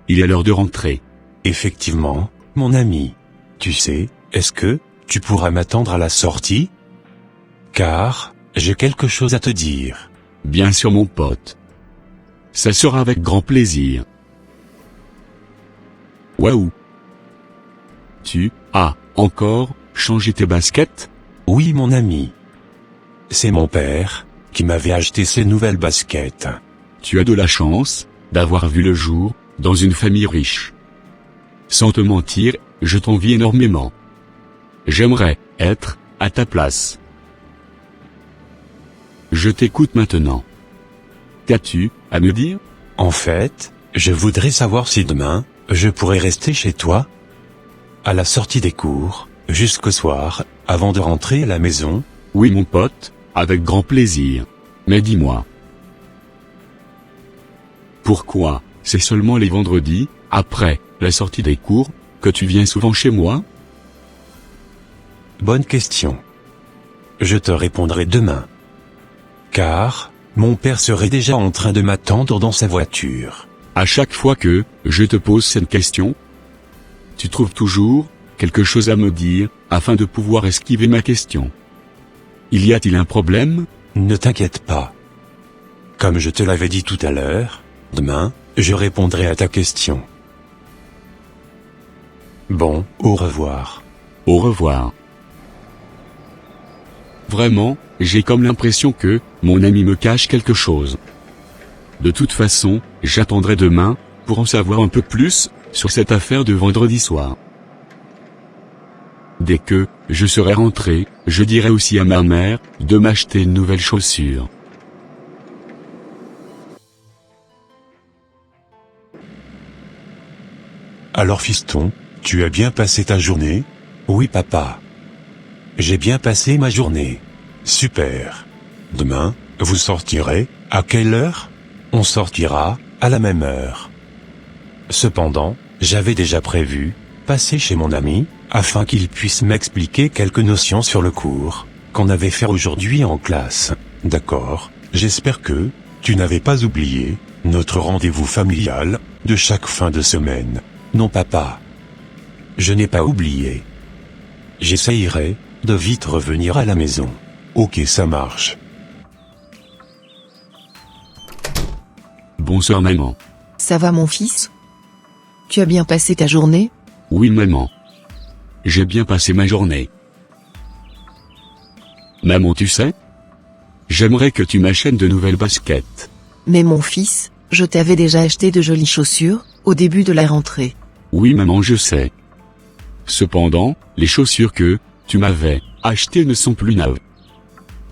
il est l'heure de rentrer. Effectivement, mon ami. Tu sais, est-ce que tu pourras m'attendre à la sortie? Car j'ai quelque chose à te dire. Bien sûr mon pote. Ça sera avec grand plaisir. Waouh! Tu as encore changé tes baskets? Oui mon ami. C'est mon père qui m'avait acheté ces nouvelles baskets. Tu as de la chance d'avoir vu le jour dans une famille riche. Sans te mentir, je t'envie énormément. J'aimerais être à ta place. Je t'écoute maintenant. Qu'as-tu à me dire? En fait, je voudrais savoir si demain, je pourrais rester chez toi? À la sortie des cours, jusqu'au soir, avant de rentrer à la maison? Oui mon pote, avec grand plaisir. Mais dis-moi. Pourquoi c'est seulement les vendredis, après la sortie des cours, que tu viens souvent chez moi? Bonne question. Je te répondrai demain. Car mon père serait déjà en train de m'attendre dans sa voiture. À chaque fois que je te pose cette question, tu trouves toujours quelque chose à me dire afin de pouvoir esquiver ma question. Y a-t-il un problème? Ne t'inquiète pas. Comme je te l'avais dit tout à l'heure, demain, je répondrai à ta question. Bon, au revoir. Au revoir. Vraiment, j'ai comme l'impression que mon ami me cache quelque chose. De toute façon, j'attendrai demain pour en savoir un peu plus sur cette affaire de vendredi soir. Dès que je serai rentré, je dirai aussi à ma mère de m'acheter une nouvelle chaussure. Alors fiston, tu as bien passé ta journée? Oui papa. J'ai bien passé ma journée. Super. Demain, vous sortirez, à quelle heure? On sortira, à la même heure. Cependant, j'avais déjà prévu, passer chez mon ami, afin qu'il puisse m'expliquer quelques notions sur le cours, qu'on avait fait aujourd'hui en classe. D'accord, j'espère que, tu n'avais pas oublié, notre rendez-vous familial, de chaque fin de semaine. Non papa. Je n'ai pas oublié. J'essayerai de vite revenir à la maison. Ok, ça marche. Bonsoir maman. Ça va mon fils? Tu as bien passé ta journée? Oui maman. J'ai bien passé ma journée. Maman tu sais? J'aimerais que tu m'achètes de nouvelles baskets. Mais mon fils, je t'avais déjà acheté de jolies chaussures, au début de la rentrée. Oui maman je sais. Cependant, les chaussures que tu m'avais achetées ne sont plus neuves.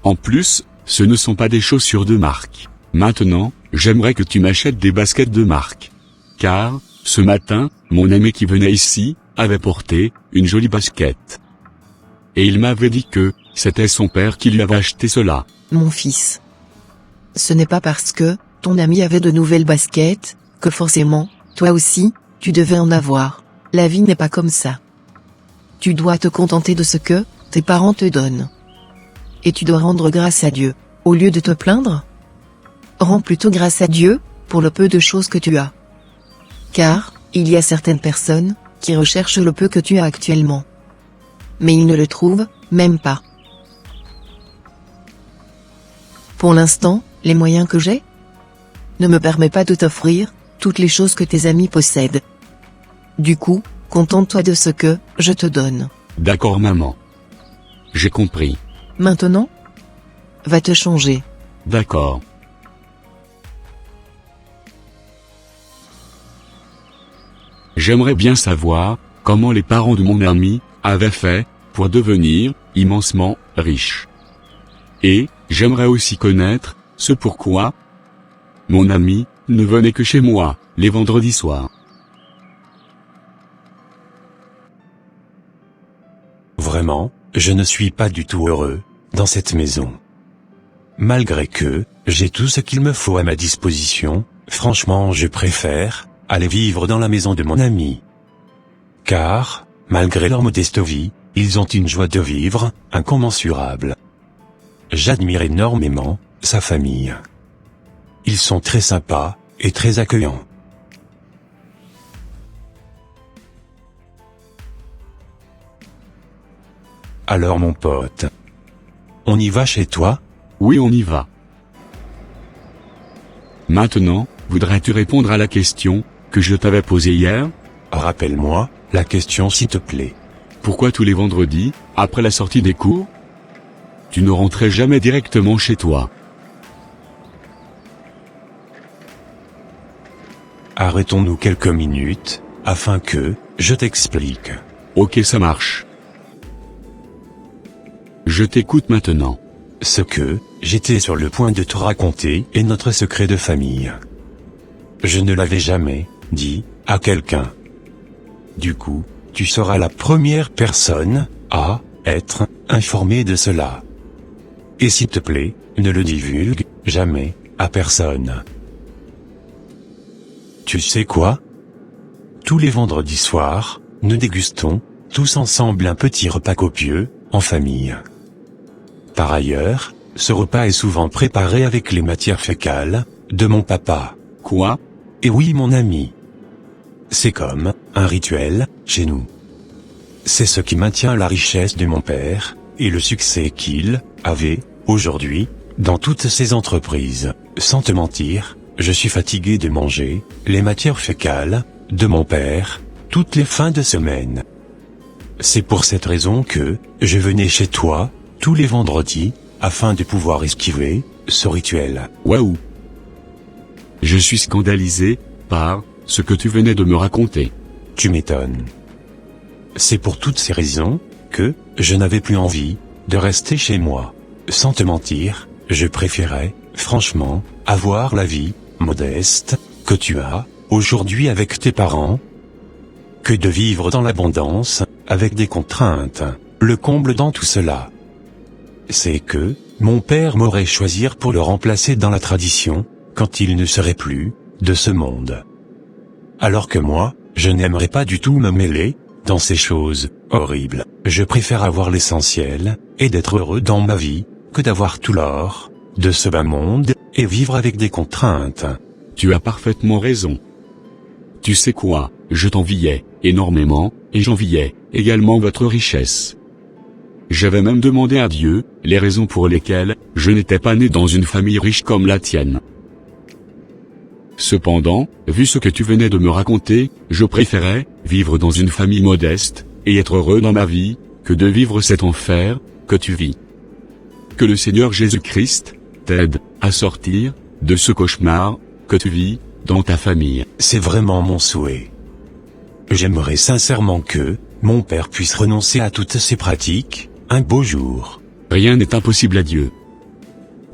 En plus, ce ne sont pas des chaussures de marque. Maintenant, j'aimerais que tu m'achètes des baskets de marque. Car, ce matin, mon ami qui venait ici, avait porté une jolie basket. Et il m'avait dit que c'était son père qui lui avait acheté cela. Mon fils. Ce n'est pas parce que ton ami avait de nouvelles baskets, que forcément, toi aussi, tu devais en avoir. La vie n'est pas comme ça. Tu dois te contenter de ce que tes parents te donnent. Et tu dois rendre grâce à Dieu, au lieu de te plaindre. Rends plutôt grâce à Dieu, pour le peu de choses que tu as. Car, il y a certaines personnes, qui recherchent le peu que tu as actuellement. Mais ils ne le trouvent, même pas. Pour l'instant, les moyens que j'ai ne me permettent pas de t'offrir toutes les choses que tes amis possèdent. Du coup, contente-toi de ce que je te donne. D'accord maman. J'ai compris. Maintenant, va te changer. D'accord. J'aimerais bien savoir comment les parents de mon ami avaient fait pour devenir immensement riches. Et j'aimerais aussi connaître ce pourquoi mon ami ne venait que chez moi les vendredis soirs. Vraiment, je ne suis pas du tout heureux dans cette maison. Malgré que j'ai tout ce qu'il me faut à ma disposition, franchement je préfère aller vivre dans la maison de mon ami. Car, malgré leur modeste vie, ils ont une joie de vivre incommensurable. J'admire énormément sa famille. Ils sont très sympas et très accueillants. Alors mon pote, on y va chez toi? Oui, on y va. Maintenant, voudrais-tu répondre à la question que je t'avais posée hier? Rappelle-moi la question s'il te plaît. Pourquoi tous les vendredis, après la sortie des cours, tu ne rentrais jamais directement chez toi? Arrêtons-nous quelques minutes, afin que je t'explique. Ok, ça marche. Je t'écoute maintenant. Ce que j'étais sur le point de te raconter est notre secret de famille. Je ne l'avais jamais dit à quelqu'un. Du coup, tu seras la première personne à être informée de cela. Et s'il te plaît, ne le divulgue jamais à personne. Tu sais quoi? Tous les vendredis soirs, nous dégustons tous ensemble un petit repas copieux, en famille. Par ailleurs, ce repas est souvent préparé avec les matières fécales de mon papa. Quoi? Et oui, mon ami. C'est comme un rituel chez nous. C'est ce qui maintient la richesse de mon père et le succès qu'il avait aujourd'hui dans toutes ses entreprises. Sans te mentir, je suis fatigué de manger les matières fécales de mon père toutes les fins de semaine. C'est pour cette raison que je venais chez toi tous les vendredis afin de pouvoir esquiver ce rituel. Waouh! Je suis scandalisé par ce que tu venais de me raconter. Tu m'étonnes. C'est pour toutes ces raisons que je n'avais plus envie de rester chez moi. Sans te mentir, je préférais, franchement, avoir la vie modeste que tu as aujourd'hui avec tes parents, que de vivre dans l'abondance avec des contraintes. Le comble dans tout cela, c'est que mon père m'aurait choisi pour le remplacer dans la tradition quand il ne serait plus de ce monde. Alors que moi, je n'aimerais pas du tout me mêler dans ces choses horribles. Je préfère avoir l'essentiel et d'être heureux dans ma vie que d'avoir tout l'or de ce bas monde et vivre avec des contraintes. Tu as parfaitement raison. Tu sais quoi, je t'enviais énormément, et j'enviais également votre richesse. J'avais même demandé à Dieu les raisons pour lesquelles je n'étais pas né dans une famille riche comme la tienne. Cependant, vu ce que tu venais de me raconter, je préférais vivre dans une famille modeste et être heureux dans ma vie que de vivre cet enfer que tu vis. Que le Seigneur Jésus-Christ t'aide à sortir de ce cauchemar que tu vis dans ta famille. C'est vraiment mon souhait. J'aimerais sincèrement que mon père puisse renoncer à toutes ces pratiques un beau jour. Rien n'est impossible à Dieu.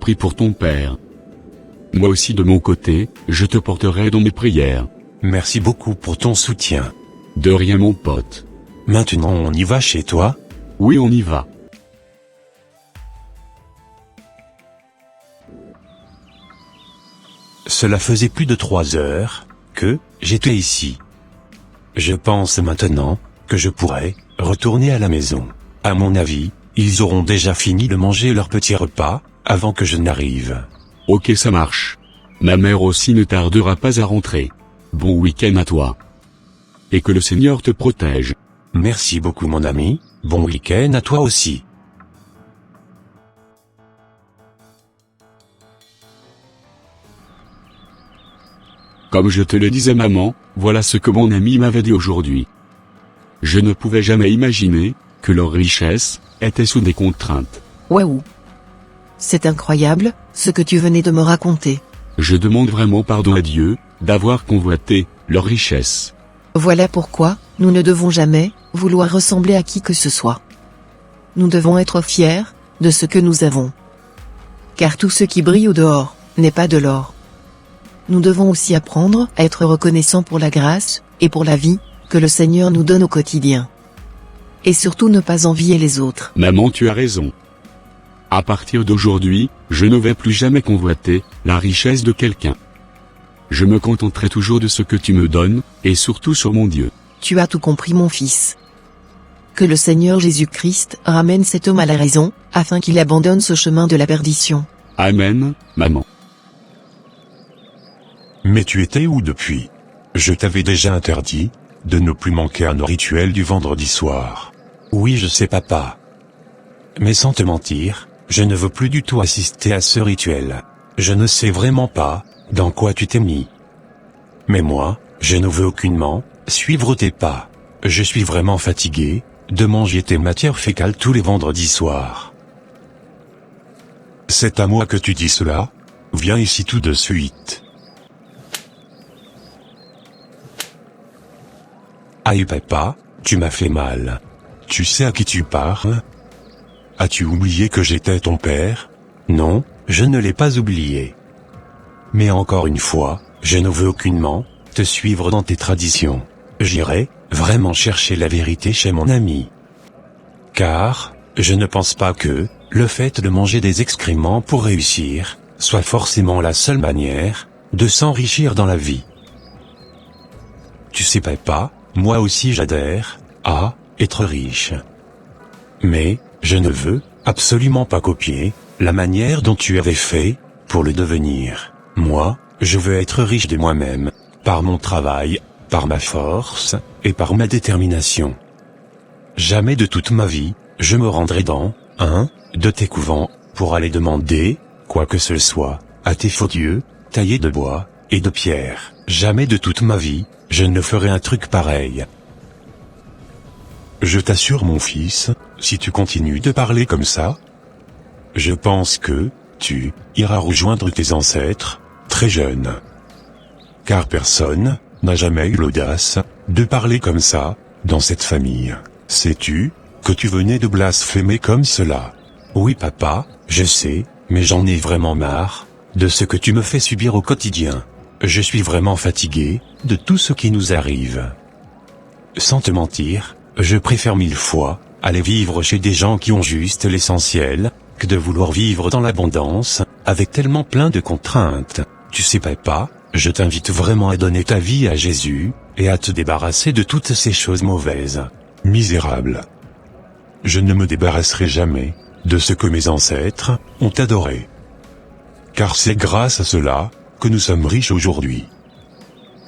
Prie pour ton père. Moi aussi de mon côté, je te porterai dans mes prières. Merci beaucoup pour ton soutien. De rien mon pote. Maintenant on y va chez toi? Oui, on y va. Cela faisait plus de 3 heures que j'étais ici. Je pense maintenant que je pourrais retourner à la maison. À mon avis, ils auront déjà fini de manger leur petit repas avant que je n'arrive. Ok, ça marche. Ma mère aussi ne tardera pas à rentrer. Bon week-end à toi. Et que le Seigneur te protège. Merci beaucoup mon ami, bon week-end à toi aussi. Comme je te le disais maman, voilà ce que mon ami m'avait dit aujourd'hui. Je ne pouvais jamais imaginer que leur richesse était sous des contraintes. Waouh! C'est incroyable, ce que tu venais de me raconter. Je demande vraiment pardon à Dieu d'avoir convoité leur richesse. Voilà pourquoi, nous ne devons jamais vouloir ressembler à qui que ce soit. Nous devons être fiers de ce que nous avons. Car tout ce qui brille au dehors n'est pas de l'or. Nous devons aussi apprendre à être reconnaissants pour la grâce et pour la vie que le Seigneur nous donne au quotidien. Et surtout ne pas envier les autres. Maman, tu as raison. À partir d'aujourd'hui, je ne vais plus jamais convoiter la richesse de quelqu'un. Je me contenterai toujours de ce que tu me donnes, et surtout sur mon Dieu. Tu as tout compris mon fils. Que le Seigneur Jésus-Christ ramène cet homme à la raison, afin qu'il abandonne ce chemin de la perdition. Amen, maman. Mais tu étais où depuis? Je t'avais déjà interdit de ne plus manquer à nos rituels du vendredi soir. Oui, je sais papa. Mais sans te mentir, je ne veux plus du tout assister à ce rituel. Je ne sais vraiment pas dans quoi tu t'es mis. Mais moi, je ne veux aucunement suivre tes pas. Je suis vraiment fatigué de manger tes matières fécales tous les vendredis soirs. C'est à moi que tu dis cela? Viens ici tout de suite. Aïe papa, tu m'as fait mal. Tu sais à qui tu parles? As-tu oublié que j'étais ton père? Non, je ne l'ai pas oublié. Mais encore une fois, je ne veux aucunement te suivre dans tes traditions. J'irai vraiment chercher la vérité chez mon ami. Car, je ne pense pas que le fait de manger des excréments pour réussir soit forcément la seule manière de s'enrichir dans la vie. Tu sais papa, moi aussi j'adhère à être riche. Mais, je ne veux absolument pas copier la manière dont tu avais fait pour le devenir. Moi, je veux être riche de moi-même, par mon travail, par ma force, et par ma détermination. Jamais de toute ma vie, je me rendrai dans un de tes couvents pour aller demander quoi que ce soit à tes faux dieux, taillés de bois et de pierre. Jamais de toute ma vie, je ne ferai un truc pareil. Je t'assure mon fils, si tu continues de parler comme ça, je pense que tu iras rejoindre tes ancêtres, très jeunes. Car personne n'a jamais eu l'audace de parler comme ça dans cette famille. Sais-tu que tu venais de blasphémer comme cela? Oui papa, je sais, mais j'en ai vraiment marre de ce que tu me fais subir au quotidien. Je suis vraiment fatigué de tout ce qui nous arrive. Sans te mentir, je préfère 1000 fois aller vivre chez des gens qui ont juste l'essentiel, que de vouloir vivre dans l'abondance, avec tellement plein de contraintes. Tu sais papa, je t'invite vraiment à donner ta vie à Jésus, et à te débarrasser de toutes ces choses mauvaises. Misérable. Je ne me débarrasserai jamais de ce que mes ancêtres ont adoré. Car c'est grâce à cela que nous sommes riches aujourd'hui.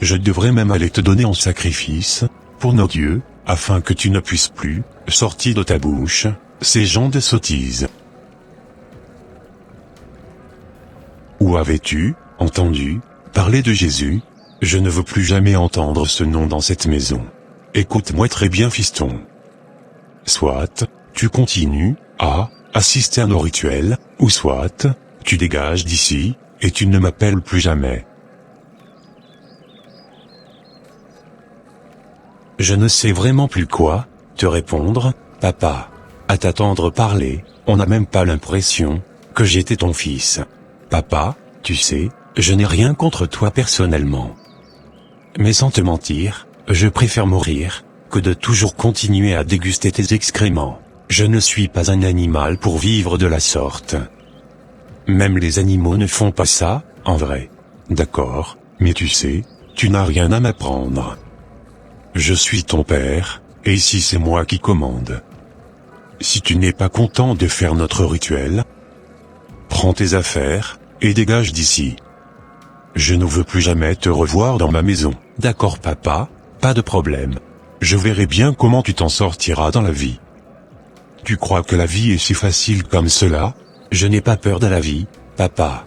Je devrais même aller te donner en sacrifice pour nos dieux, afin que tu ne puisses plus sortir de ta bouche ces gens de sottises. Où avais-tu entendu parler de Jésus? Je ne veux plus jamais entendre ce nom dans cette maison. Écoute-moi très bien fiston. Soit tu continues à assister à nos rituels, ou soit tu dégages d'ici et tu ne m'appelles plus jamais. Je ne sais vraiment plus quoi te répondre, papa. À t'attendre parler, on n'a même pas l'impression que j'étais ton fils. Papa, tu sais, je n'ai rien contre toi personnellement. Mais sans te mentir, je préfère mourir que de toujours continuer à déguster tes excréments. Je ne suis pas un animal pour vivre de la sorte. Même les animaux ne font pas ça, en vrai. D'accord, mais tu sais, tu n'as rien à m'apprendre. Je suis ton père, et ici c'est moi qui commande. Si tu n'es pas content de faire notre rituel, prends tes affaires, et dégage d'ici. Je ne veux plus jamais te revoir dans ma maison. D'accord papa, pas de problème. Je verrai bien comment tu t'en sortiras dans la vie. Tu crois que la vie est si facile comme cela? Je n'ai pas peur de la vie, papa.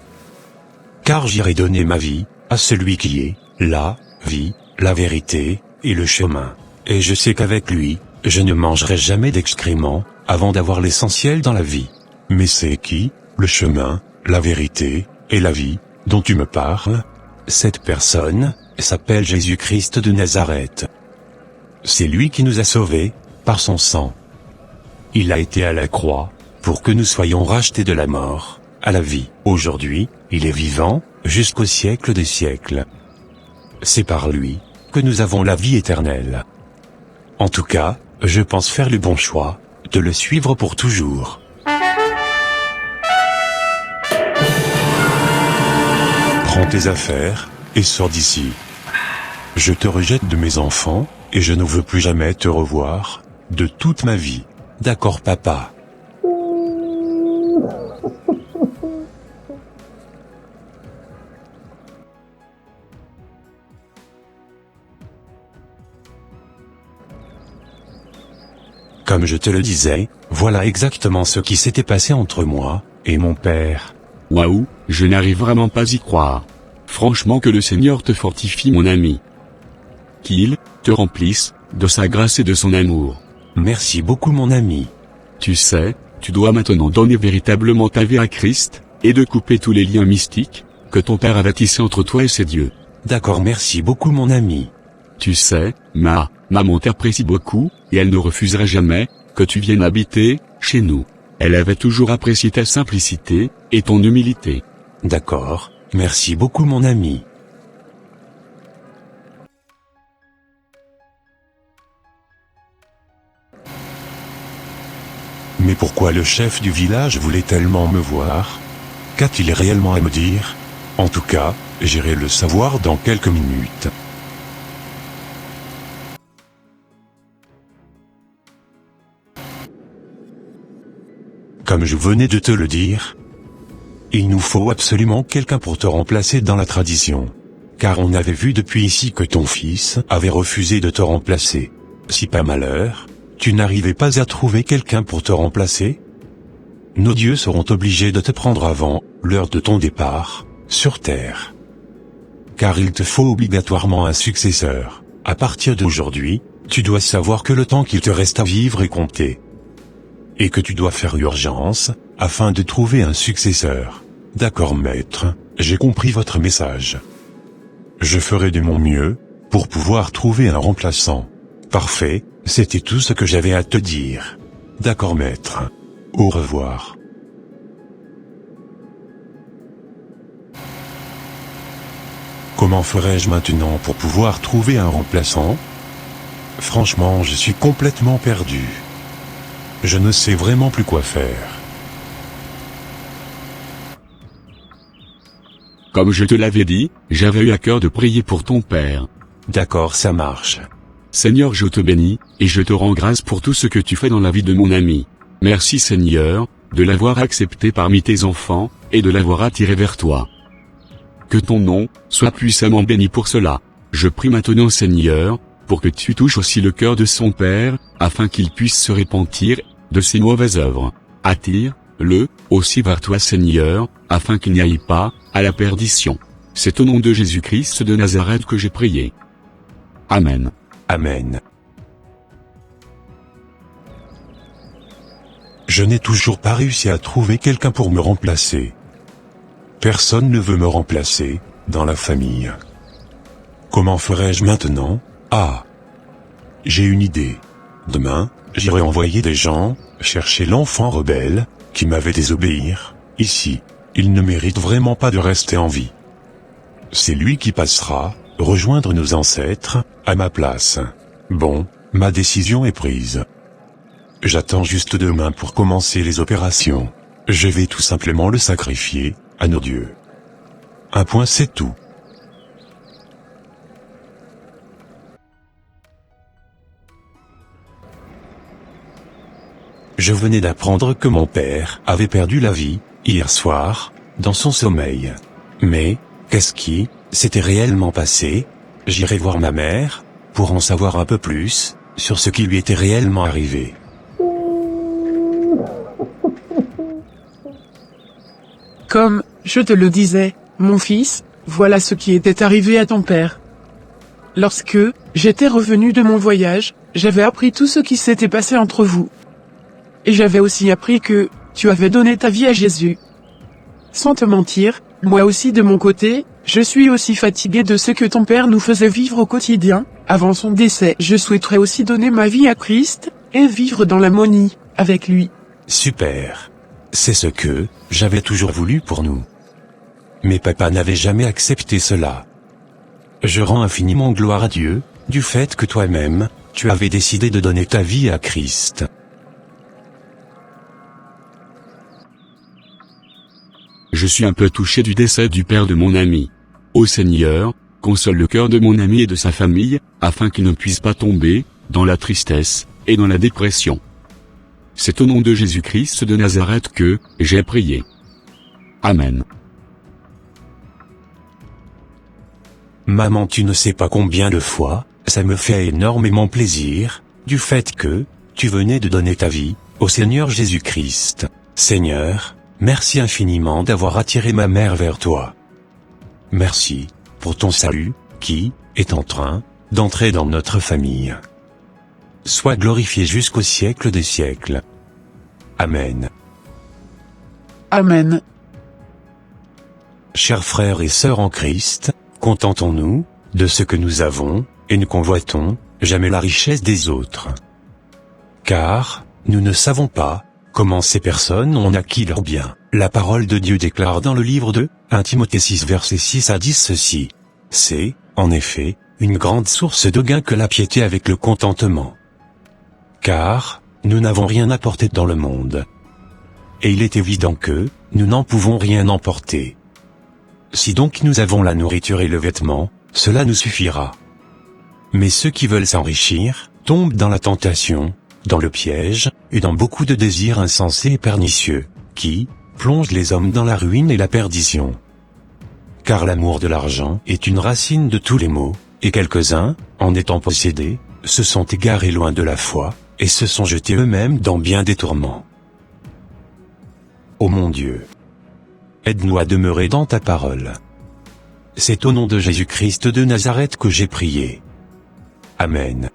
Car j'irai donner ma vie à celui qui est la vie, la vérité et le chemin. Et je sais qu'avec lui, je ne mangerai jamais d'excréments avant d'avoir l'essentiel dans la vie. Mais c'est qui, le chemin, la vérité et la vie dont tu me parles? Cette personne s'appelle Jésus-Christ de Nazareth. C'est lui qui nous a sauvés par son sang. Il a été à la croix pour que nous soyons rachetés de la mort à la vie. Aujourd'hui, il est vivant jusqu'au siècle des siècles. C'est par lui que nous avons la vie éternelle. En tout cas, je pense faire le bon choix de le suivre pour toujours. Prends tes affaires et sors d'ici. Je te rejette de mes enfants et je ne veux plus jamais te revoir de toute ma vie. D'accord papa. Comme je te le disais, Voilà exactement ce qui s'était passé entre moi et mon père. Waouh, je n'arrive vraiment pas à y croire. Franchement que le Seigneur te fortifie mon ami. Qu'il te remplisse de sa grâce et de son amour. Merci beaucoup mon ami. Tu sais, tu dois maintenant donner véritablement ta vie à Christ, et de couper tous les liens mystiques que ton père avait tissés entre toi et ses dieux. D'accord, merci beaucoup mon ami. Tu sais, maman t'apprécie beaucoup, et elle ne refusera jamais que tu viennes habiter chez nous. Elle avait toujours apprécié ta simplicité et ton humilité. D'accord, merci beaucoup mon ami. Mais pourquoi le chef du village voulait tellement me voir? Qu'a-t-il réellement à me dire? En tout cas, j'irai le savoir dans quelques minutes. Comme je venais de te le dire, il nous faut absolument quelqu'un pour te remplacer dans la tradition. Car on avait vu depuis ici que ton fils avait refusé de te remplacer. Si par malheur, tu n'arrivais pas à trouver quelqu'un pour te remplacer, nos dieux seront obligés de te prendre avant l'heure de ton départ sur terre. Car il te faut obligatoirement un successeur. À partir d'aujourd'hui, tu dois savoir que le temps qu'il te reste à vivre est compté. Et que tu dois faire urgence, afin de trouver un successeur. D'accord maître, j'ai compris votre message. Je ferai de mon mieux, pour pouvoir trouver un remplaçant. Parfait, c'était tout ce que j'avais à te dire. D'accord maître. Au revoir. Comment ferai-je maintenant pour pouvoir trouver un remplaçant? Franchement, je suis complètement perdu. Je ne sais vraiment plus quoi faire. Comme je te l'avais dit, j'avais eu à cœur de prier pour ton père. D'accord, ça marche. Seigneur, je te bénis, et je te rends grâce pour tout ce que tu fais dans la vie de mon ami. Merci Seigneur, de l'avoir accepté parmi tes enfants, et de l'avoir attiré vers toi. Que ton nom soit puissamment béni pour cela. Je prie maintenant Seigneur, pour que tu touches aussi le cœur de son père, afin qu'il puisse se repentir de ses mauvaises œuvres. Attire-le aussi vers toi Seigneur, afin qu'il n'y aille pas à la perdition. C'est au nom de Jésus-Christ de Nazareth que j'ai prié. Amen. Amen. Je n'ai toujours pas réussi à trouver quelqu'un pour me remplacer. Personne ne veut me remplacer, dans la famille. Comment ferai-je maintenant? Ah! J'ai une idée. Demain, j'irai envoyer des gens chercher l'enfant rebelle qui m'avait désobéi. Ici, il ne mérite vraiment pas de rester en vie. C'est lui qui passera rejoindre nos ancêtres à ma place. Bon, ma décision est prise. J'attends juste demain pour commencer les opérations. Je vais tout simplement le sacrifier à nos dieux. Un point, c'est tout. Je venais d'apprendre que mon père avait perdu la vie, hier soir, dans son sommeil. Mais, qu'est-ce qui s'était réellement passé? J'irai voir ma mère, pour en savoir un peu plus, sur ce qui lui était réellement arrivé. Comme je te le disais, mon fils, voilà ce qui était arrivé à ton père. Lorsque j'étais revenu de mon voyage, j'avais appris tout ce qui s'était passé entre vous. Et j'avais aussi appris que tu avais donné ta vie à Jésus. Sans te mentir, moi aussi de mon côté, je suis aussi fatigué de ce que ton père nous faisait vivre au quotidien. Avant son décès, je souhaiterais aussi donner ma vie à Christ, et vivre dans l'harmonie avec lui. Super. C'est ce que j'avais toujours voulu pour nous. Mais papa n'avait jamais accepté cela. Je rends infiniment gloire à Dieu, du fait que toi-même, tu avais décidé de donner ta vie à Christ. Je suis un peu touché du décès du père de mon ami. Ô Seigneur, console le cœur de mon ami et de sa famille, afin qu'il ne puisse pas tomber dans la tristesse et dans la dépression. C'est au nom de Jésus-Christ de Nazareth que j'ai prié. Amen. Maman, tu ne sais pas combien de fois, ça me fait énormément plaisir, du fait que tu venais de donner ta vie Ô Seigneur Jésus-Christ, Seigneur, merci infiniment d'avoir attiré ma mère vers toi. Merci pour ton salut, qui est en train d'entrer dans notre famille. Sois glorifié jusqu'au siècle des siècles. Amen. Amen. Chers frères et sœurs en Christ, contentons-nous de ce que nous avons, et ne convoitons jamais la richesse des autres. Car nous ne savons pas comment ces personnes ont acquis leur bien. La parole de Dieu déclare dans le livre de 1 Timothée 6 versets 6 à 10 ceci. C'est, en effet, une grande source de gain que la piété avec le contentement. Car nous n'avons rien apporté dans le monde. Et il est évident que nous n'en pouvons rien emporter. Si donc nous avons la nourriture et le vêtement, cela nous suffira. Mais ceux qui veulent s'enrichir tombent dans la tentation, dans le piège, et dans beaucoup de désirs insensés et pernicieux, qui plongent les hommes dans la ruine et la perdition. Car l'amour de l'argent est une racine de tous les maux, et quelques-uns, en étant possédés, se sont égarés loin de la foi, et se sont jetés eux-mêmes dans bien des tourments. Ô mon Dieu, aide-nous à demeurer dans ta parole. C'est au nom de Jésus-Christ de Nazareth que j'ai prié. Amen.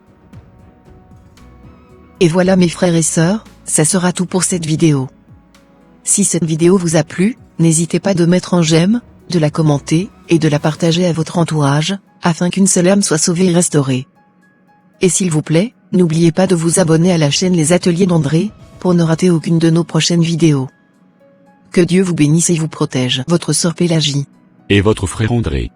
Et voilà mes frères et sœurs, ça sera tout pour cette vidéo. Si cette vidéo vous a plu, n'hésitez pas de mettre un j'aime, de la commenter, et de la partager à votre entourage, afin qu'une seule âme soit sauvée et restaurée. Et s'il vous plaît, n'oubliez pas de vous abonner à la chaîne Les Ateliers d'André, pour ne rater aucune de nos prochaines vidéos. Que Dieu vous bénisse et vous protège. Votre sœur Pélagie. Et votre frère André.